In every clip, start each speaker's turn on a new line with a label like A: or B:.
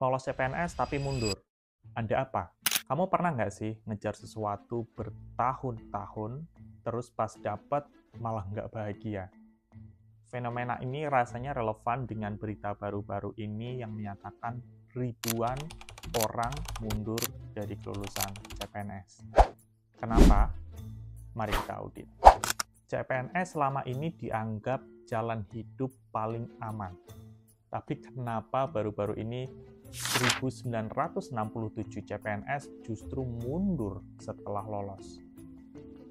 A: Lolos CPNS tapi mundur. Anda apa? Kamu pernah nggak sih ngejar sesuatu bertahun-tahun, terus pas dapat malah nggak bahagia? Fenomena ini rasanya relevan dengan berita baru-baru ini yang menyatakan ribuan orang mundur dari kelulusan CPNS. Kenapa? Mari kita audit. CPNS selama ini dianggap jalan hidup paling aman. Tapi kenapa baru-baru ini 1967 CPNS justru mundur setelah lolos?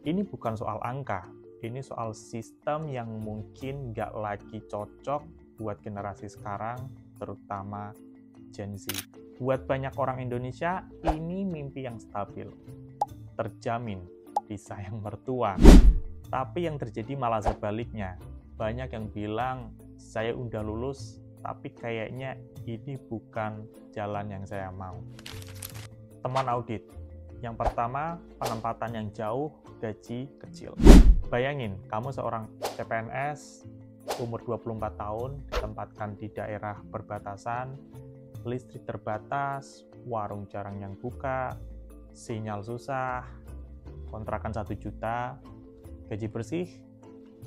A: Ini bukan soal angka, ini soal sistem yang mungkin nggak lagi cocok buat generasi sekarang, terutama Gen Z. Buat banyak orang Indonesia, ini mimpi yang stabil, terjamin disayang mertua. Tapi yang terjadi malah sebaliknya. Banyak yang bilang, saya udah lulus, tapi kayaknya ini bukan jalan yang saya mau. Teman audit, yang pertama, penempatan yang jauh, gaji kecil. Bayangin, kamu seorang CPNS, umur 24 tahun, ditempatkan di daerah perbatasan, listrik terbatas, warung jarang yang buka, sinyal susah, kontrakan 1 juta, gaji bersih,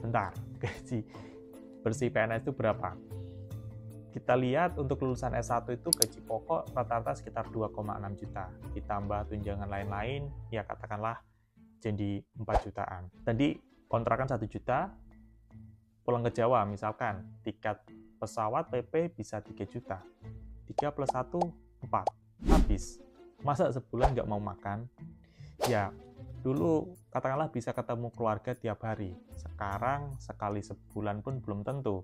A: bentar, gaji bersih PNS itu berapa? Kita lihat untuk lulusan S1 itu gaji pokok rata-rata sekitar 2,6 juta. Ditambah tunjangan lain-lain, ya katakanlah jadi 4 jutaan. Tadi kontrakan 1 juta, pulang ke Jawa misalkan, tiket pesawat PP bisa 3 juta. 3 plus 1, 4. Habis. Masa sebulan nggak mau makan? Ya, dulu katakanlah bisa ketemu keluarga tiap hari. Sekarang sekali sebulan pun belum tentu.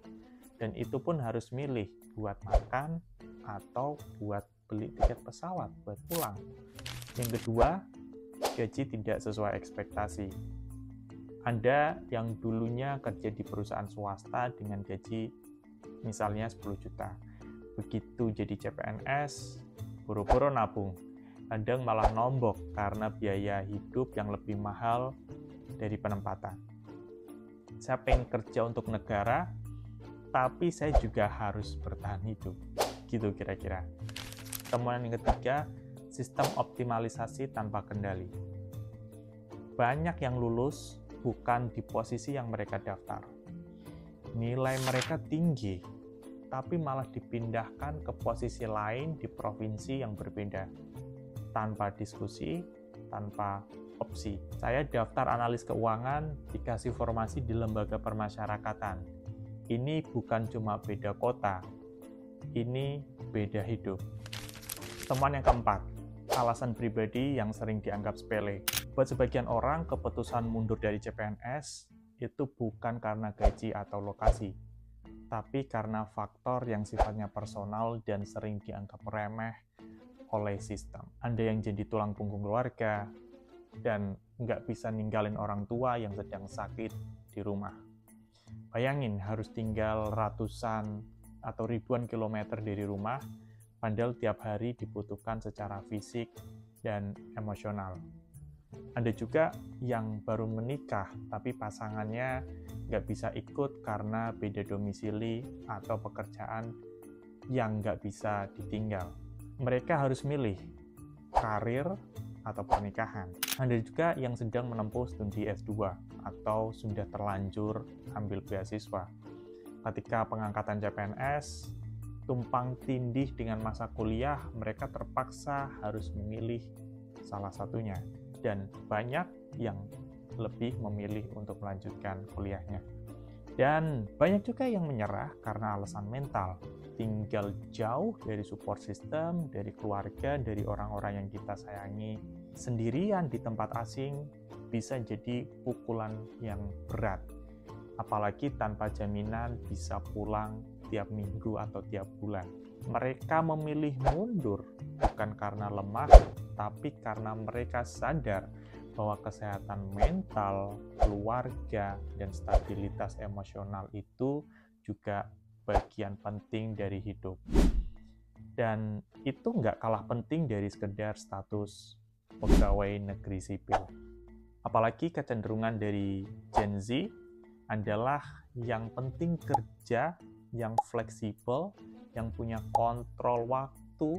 A: Dan itu pun harus milih buat makan atau buat beli tiket pesawat buat pulang. Yang kedua, gaji tidak sesuai ekspektasi. Anda yang dulunya kerja di perusahaan swasta dengan gaji misalnya 10 juta. Begitu jadi CPNS, buru-buru nabung. Kadang malah nombok karena biaya hidup yang lebih mahal dari penempatan. Saya pengen kerja untuk negara, tapi saya juga harus bertahan hidup. Gitu kira-kira. Temuan yang ketiga, sistem optimalisasi tanpa kendali. Banyak yang lulus bukan di posisi yang mereka daftar. Nilai mereka tinggi, tapi malah dipindahkan ke posisi lain di provinsi yang berbeda. Tanpa diskusi, tanpa opsi. Saya daftar analis keuangan, dikasih formasi di lembaga permasyarakatan. Ini bukan cuma beda kota, ini beda hidup. Temuan yang keempat, alasan pribadi yang sering dianggap sepele. Buat sebagian orang, keputusan mundur dari CPNS itu bukan karena gaji atau lokasi, tapi karena faktor yang sifatnya personal dan sering dianggap remeh oleh sistem. Anda yang jadi tulang punggung keluarga, dan nggak bisa ninggalin orang tua yang sedang sakit di rumah. Bayangin harus tinggal ratusan atau ribuan kilometer dari rumah, padahal tiap hari dibutuhkan secara fisik dan emosional. Ada juga yang baru menikah, tapi pasangannya nggak bisa ikut karena beda domisili atau pekerjaan yang nggak bisa ditinggal. Mereka harus milih karir atau pernikahan. Ada juga yang sedang menempuh studi S2 atau sudah terlanjur ambil beasiswa. Ketika pengangkatan CPNS, tumpang tindih dengan masa kuliah, mereka terpaksa harus memilih salah satunya. Dan banyak yang lebih memilih untuk melanjutkan kuliahnya. Dan banyak juga yang menyerah karena alasan mental. Tinggal jauh dari support system, dari keluarga, dari orang-orang yang kita sayangi. Sendirian di tempat asing bisa jadi pukulan yang berat. Apalagi tanpa jaminan bisa pulang tiap minggu atau tiap bulan. Mereka memilih mundur bukan karena lemah, tapi karena mereka sadar bahwa kesehatan mental, keluarga, dan stabilitas emosional itu juga bagian penting dari hidup. Dan itu nggak kalah penting dari sekedar status pegawai negeri sipil. Apalagi kecenderungan dari Gen Z adalah yang penting kerja, yang fleksibel, yang punya kontrol waktu, waktu,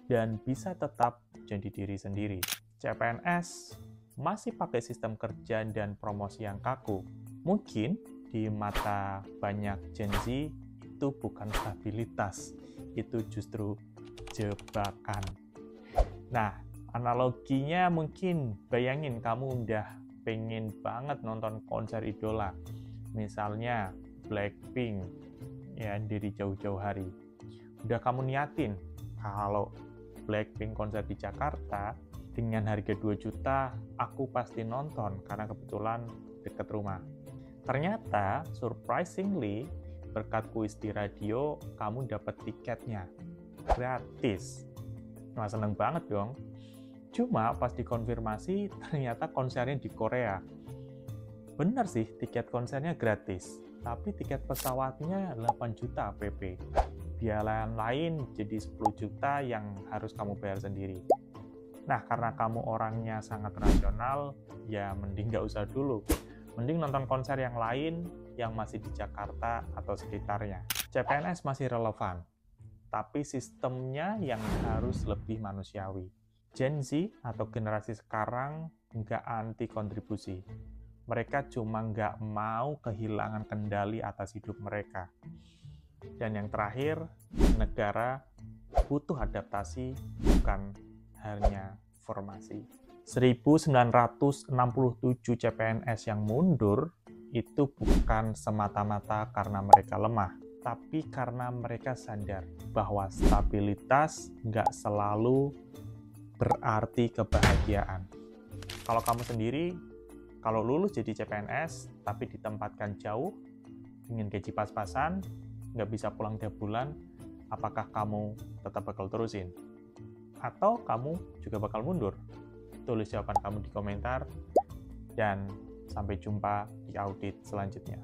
A: dan bisa tetap jadi diri sendiri. CPNS masih pakai sistem kerja dan promosi yang kaku. Mungkin di mata banyak Gen Z itu bukan stabilitas, itu justru jebakan. Nah, analoginya mungkin bayangin kamu udah pengen banget nonton konser idola, misalnya Blackpink, ya dari jauh-jauh hari. Udah kamu niatin, kalau Blackpink konser di Jakarta, dengan harga 2 juta, aku pasti nonton karena kebetulan deket rumah. Ternyata, surprisingly, berkat kuis di radio, kamu dapat tiketnya gratis. Nah, seneng banget dong. Cuma pas dikonfirmasi, ternyata konsernya di Korea. Bener sih, tiket konsernya gratis, tapi tiket pesawatnya 8 juta PP. Biaya lain jadi 10 juta yang harus kamu bayar sendiri. Nah, karena kamu orangnya sangat rasional, ya mending nggak usah dulu. Mending nonton konser yang lain yang masih di Jakarta atau sekitarnya. CPNS masih relevan, tapi sistemnya yang harus lebih manusiawi. Gen Z atau generasi sekarang nggak anti kontribusi. Mereka cuma nggak mau kehilangan kendali atas hidup mereka. Dan yang terakhir, negara butuh adaptasi, bukan hanya formasi. 1967 CPNS yang mundur itu bukan semata-mata karena mereka lemah, tapi karena mereka sadar bahwa stabilitas nggak selalu berarti kebahagiaan. Kalau kamu sendiri, kalau lulus jadi CPNS, tapi ditempatkan jauh, dengan gaji pas-pasan, nggak bisa pulang tiap bulan, apakah kamu tetap bakal terusin? Atau kamu juga bakal mundur? Tulis jawaban kamu di komentar, dan sampai jumpa di audit selanjutnya.